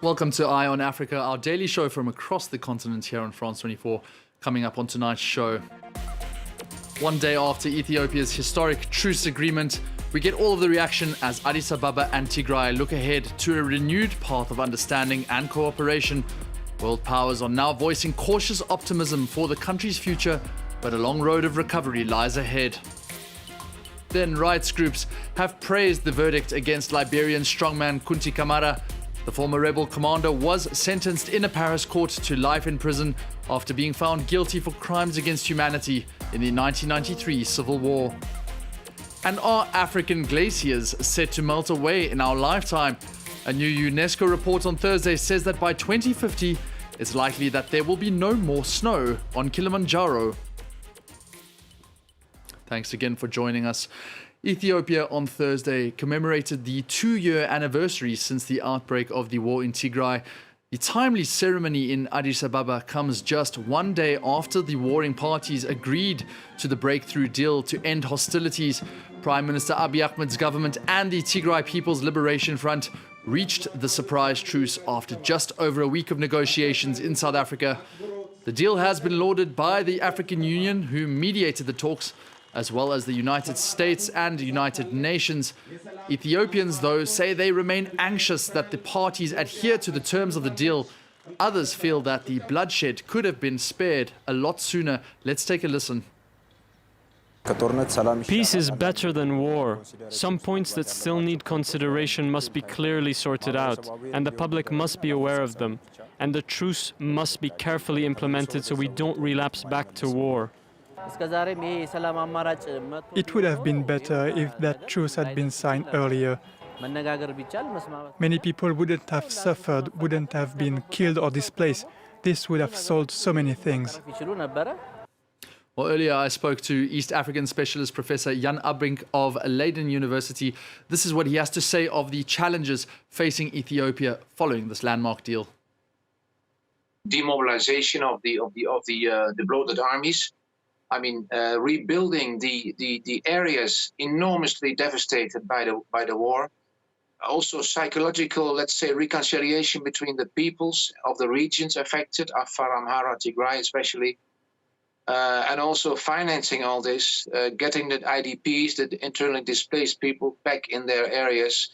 Welcome to Eye on Africa, our daily show from across the continent here on France 24. Coming up on tonight's show, one day after Ethiopia's historic truce agreement, we get all of the reaction as Addis Ababa and Tigray look ahead to a renewed path of understanding and cooperation. World powers are now voicing cautious optimism for the country's future, but a long road of recovery lies ahead. Then rights groups have praised the verdict against Liberian strongman Kunti Kamara. The former rebel commander was sentenced in a Paris court to life in prison after being found guilty for crimes against humanity in the 1993 civil war. And are African glaciers set to melt away in our lifetime? A new UNESCO report on Thursday says that by 2050, it's likely that there will be no more snow on Kilimanjaro. Thanks again for joining us. Ethiopia on Thursday commemorated the 2-year anniversary since the outbreak of the war in Tigray. The timely ceremony in Addis Ababa comes just one day after the warring parties agreed to the breakthrough deal to end hostilities. Prime Minister Abiy Ahmed's government and the Tigray People's Liberation Front reached the surprise truce after just over a week of negotiations in South Africa. The deal has been lauded by the African Union, who mediated the talks, as well as the United States and United Nations. Ethiopians, though, say they remain anxious that the parties adhere to the terms of the deal. Others feel that the bloodshed could have been spared a lot sooner. Let's take a listen. Peace is better than war. Some points that still need consideration must be clearly sorted out, and the public must be aware of them. And the truce must be carefully implemented so we don't relapse back to war. It would have been better if that truce had been signed earlier. Many people wouldn't have suffered, wouldn't have been killed or displaced. This would have solved so many things. Well, earlier I spoke to East African specialist Professor Jan Abbrink of Leiden University. This is what he has to say of the challenges facing Ethiopia following this landmark deal. Demobilization of the bloated armies. Rebuilding the areas enormously devastated by the war. Also psychological, let's say, reconciliation between the peoples of the regions affected, Afar, Amhara, Tigray especially. And also financing all this, getting the IDPs, the internally displaced people, back in their areas,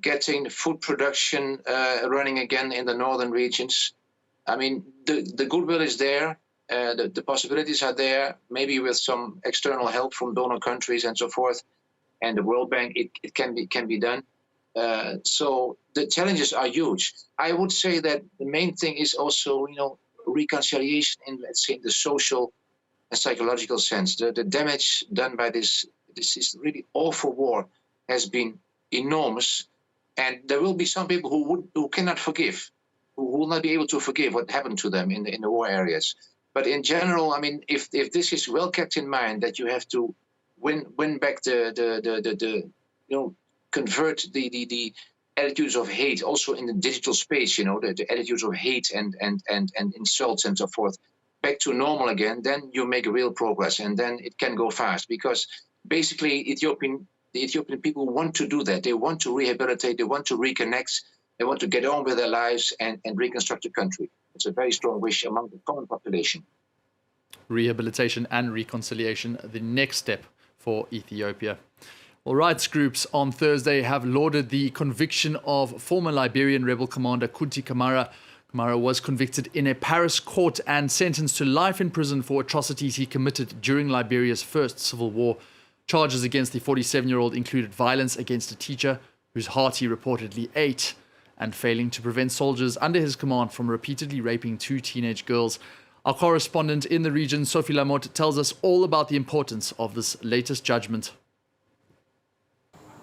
getting food production running again in the northern regions. The goodwill is there. The possibilities are there, maybe with some external help from donor countries and so forth, and the World Bank, it can be done. So the challenges are huge. I would say that the main thing is also, reconciliation in, let's say, the social and psychological sense. The damage done by this is really awful war has been enormous, and there will be some people who cannot forgive, who will not be able to forgive what happened to them in the war areas. But in general, if this is well kept in mind, that you have to win back convert the attitudes of hate, also in the digital space, the attitudes of hate and insults and so forth, back to normal again, then you make real progress, and then it can go fast, because basically the Ethiopian people want to do that. They want to rehabilitate, they want to reconnect, they want to get on with their lives and reconstruct the country. It's a very strong wish among the common population. Rehabilitation and reconciliation, the next step for Ethiopia. Well, rights groups on Thursday have lauded the conviction of former Liberian rebel commander Kunti Kamara. Kamara was convicted in a Paris court and sentenced to life in prison for atrocities he committed during Liberia's first civil war. Charges against the 47-year-old included violence against a teacher whose heart he reportedly ate, and failing to prevent soldiers under his command from repeatedly raping 2 teenage girls. Our correspondent in the region, Sophie Lamotte, tells us all about the importance of this latest judgment.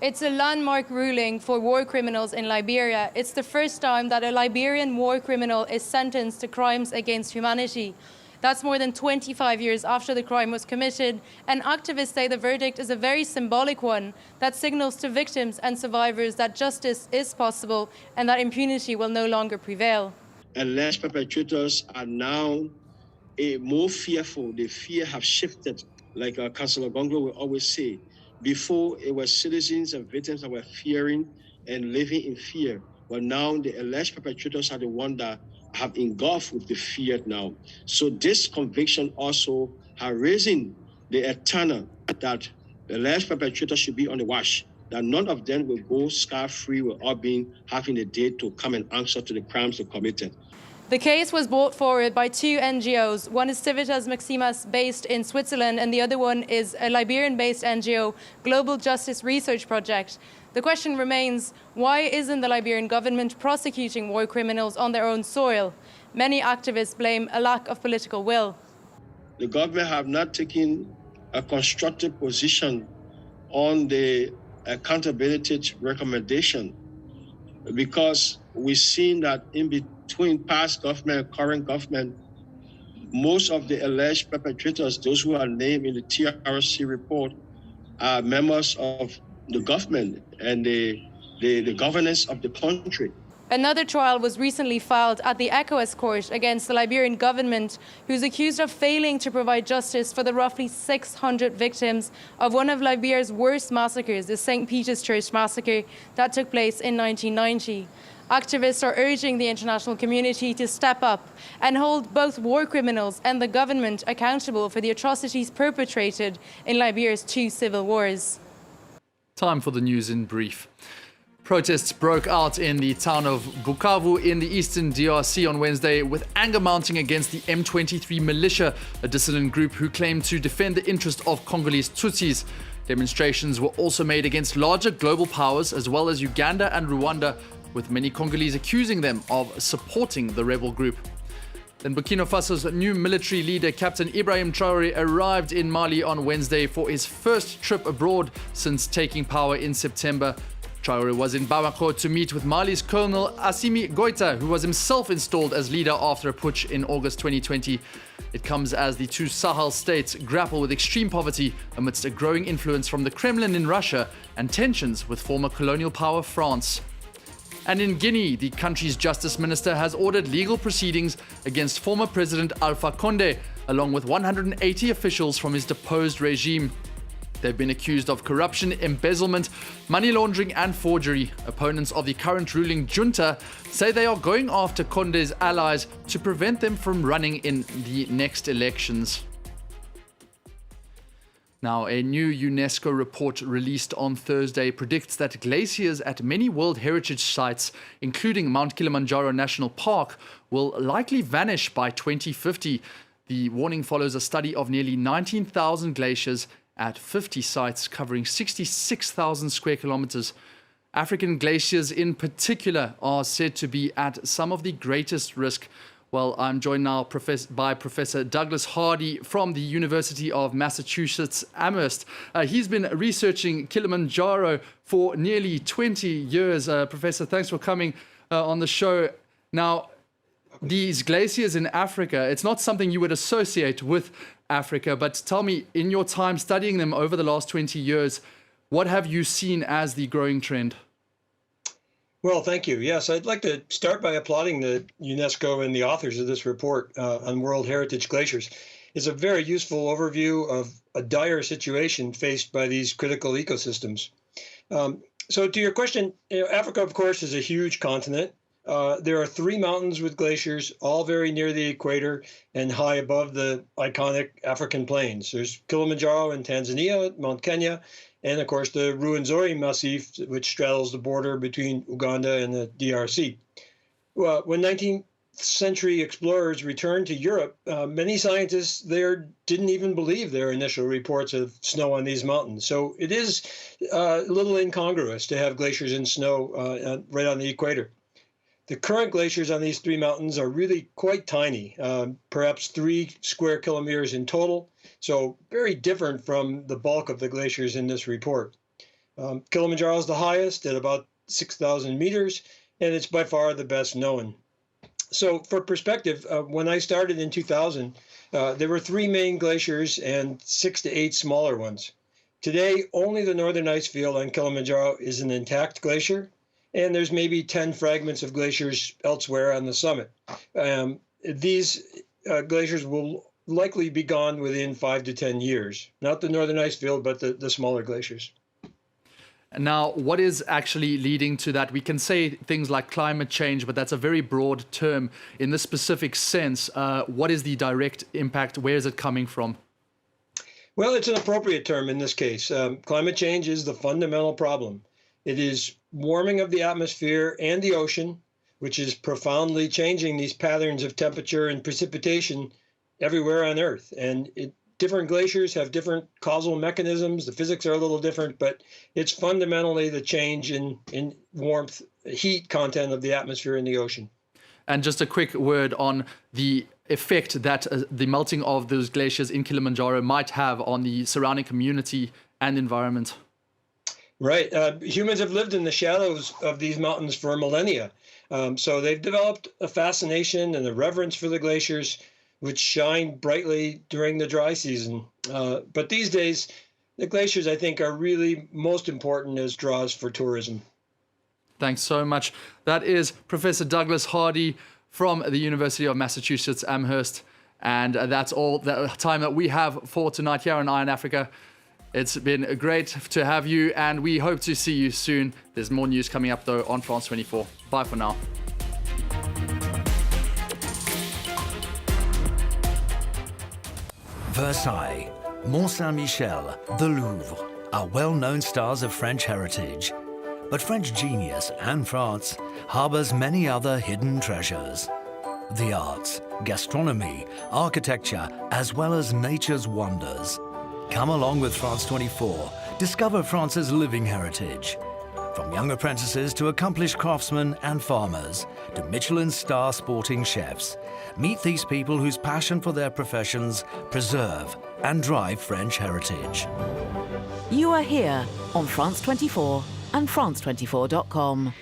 It's a landmark ruling for war criminals in Liberia. It's the first time that a Liberian war criminal is sentenced to crimes against humanity. That's more than 25 years after the crime was committed, and activists say the verdict is a very symbolic one that signals to victims and survivors that justice is possible and that impunity will no longer prevail. Alleged perpetrators are now more fearful. The fear have shifted, like Councillor Gonglo will always say. Before, it was citizens and victims that were fearing and living in fear. but now the alleged perpetrators are the ones that have engulfed with the fear now. So this conviction also has risen the antenna that the alleged perpetrators should be on the watch, that none of them will go scot-free with all having a date to come and answer to the crimes they committed. The case was brought forward by two NGOs. One is Civitas Maximas, based in Switzerland, and the other one is a Liberian-based NGO, Global Justice Research Project. The question remains, why isn't the Liberian government prosecuting war criminals on their own soil? Many activists blame a lack of political will. The government have not taken a constructive position on the accountability recommendation, because we've seen that in between past government and current government, most of the alleged perpetrators, those who are named in the TRC report, are members of the government and the governance of the country. Another trial was recently filed at the ECOWAS court against the Liberian government, who's accused of failing to provide justice for the roughly 600 victims of one of Liberia's worst massacres, the St. Peter's Church massacre that took place in 1990. Activists are urging the international community to step up and hold both war criminals and the government accountable for the atrocities perpetrated in Liberia's two civil wars. Time for the news in brief. Protests broke out in the town of Bukavu in the eastern DRC on Wednesday, with anger mounting against the M23 militia, a dissident group who claim to defend the interest of Congolese Tutsis. Demonstrations were also made against larger global powers as well as Uganda and Rwanda, with many Congolese accusing them of supporting the rebel group. Then Burkina Faso's new military leader, Captain Ibrahim Traoré, arrived in Mali on Wednesday for his first trip abroad since taking power in September. Traoré was in Bamako to meet with Mali's Colonel Assimi Goïta, who was himself installed as leader after a putsch in August 2020. It comes as the two Sahel states grapple with extreme poverty amidst a growing influence from the Kremlin in Russia and tensions with former colonial power France. And in Guinea, the country's justice minister has ordered legal proceedings against former President Alpha Condé, along with 180 officials from his deposed regime. They've been accused of corruption, embezzlement, money laundering and forgery. Opponents of the current ruling junta say they are going after Condé's allies to prevent them from running in the next elections. Now, a new UNESCO report released on Thursday predicts that glaciers at many World Heritage sites, including Mount Kilimanjaro National Park, will likely vanish by 2050. The warning follows a study of nearly 19,000 glaciers at 50 sites covering 66,000 square kilometers. African glaciers in particular are said to be at some of the greatest risk. Well, I'm joined now by Professor Douglas Hardy from the University of Massachusetts Amherst. He's been researching Kilimanjaro for nearly 20 years. Professor, thanks for coming on the show. Now, these glaciers in Africa, it's not something you would associate with Africa, but tell me, in your time studying them over the last 20 years, what have you seen as the growing trend? Well, thank you. Yes, I'd like to start by applauding the UNESCO and the authors of this report on World Heritage glaciers. It's a very useful overview of a dire situation faced by these critical ecosystems. So to your question, Africa, of course, is a huge continent. There are 3 mountains with glaciers, all very near the equator and high above the iconic African plains. There's Kilimanjaro in Tanzania, Mount Kenya, and of course the Ruwenzori Massif, which straddles the border between Uganda and the DRC. Well, when 19th century explorers returned to Europe, many scientists there didn't even believe their initial reports of snow on these mountains. So it is a little incongruous to have glaciers and snow right on the equator. The current glaciers on these 3 mountains are really quite tiny, perhaps 3 square kilometers in total, so very different from the bulk of the glaciers in this report. Kilimanjaro is the highest at about 6,000 meters, and it's by far the best known. So for perspective, when I started in 2000, there were 3 main glaciers and 6 to 8 smaller ones. Today, only the northern ice field on Kilimanjaro is an intact glacier, and there's maybe 10 fragments of glaciers elsewhere on the summit. These glaciers will likely be gone within 5 to 10 years. Not the northern ice field, but the smaller glaciers. Now, what is actually leading to that? We can say things like climate change, but that's a very broad term. In this specific sense, what is the direct impact? Where is it coming from? Well, it's an appropriate term in this case. Climate change is the fundamental problem. It is warming of the atmosphere and the ocean, which is profoundly changing these patterns of temperature and precipitation everywhere on Earth. And different glaciers have different causal mechanisms. The physics are a little different, but it's fundamentally the change in warmth, heat content of the atmosphere in the ocean. And just a quick word on the effect that the melting of those glaciers in Kilimanjaro might have on the surrounding community and environment. Right. Humans have lived in the shadows of these mountains for millennia. So they've developed a fascination and a reverence for the glaciers, which shine brightly during the dry season. But these days, the glaciers, I think, are really most important as draws for tourism. Thanks so much. That is Professor Douglas Hardy from the University of Massachusetts Amherst. And that's all the time that we have for tonight here on Iron Africa. It's been great to have you, and we hope to see you soon. There's more news coming up, though, on France 24. Bye for now. Versailles, Mont Saint-Michel, the Louvre are well-known stars of French heritage. But French genius and France harbors many other hidden treasures. The arts, gastronomy, architecture, as well as nature's wonders. Come along with France 24, discover France's living heritage. From young apprentices to accomplished craftsmen and farmers, to Michelin star sporting chefs, meet these people whose passion for their professions preserve and drive French heritage. You are here on France 24 and France24.com.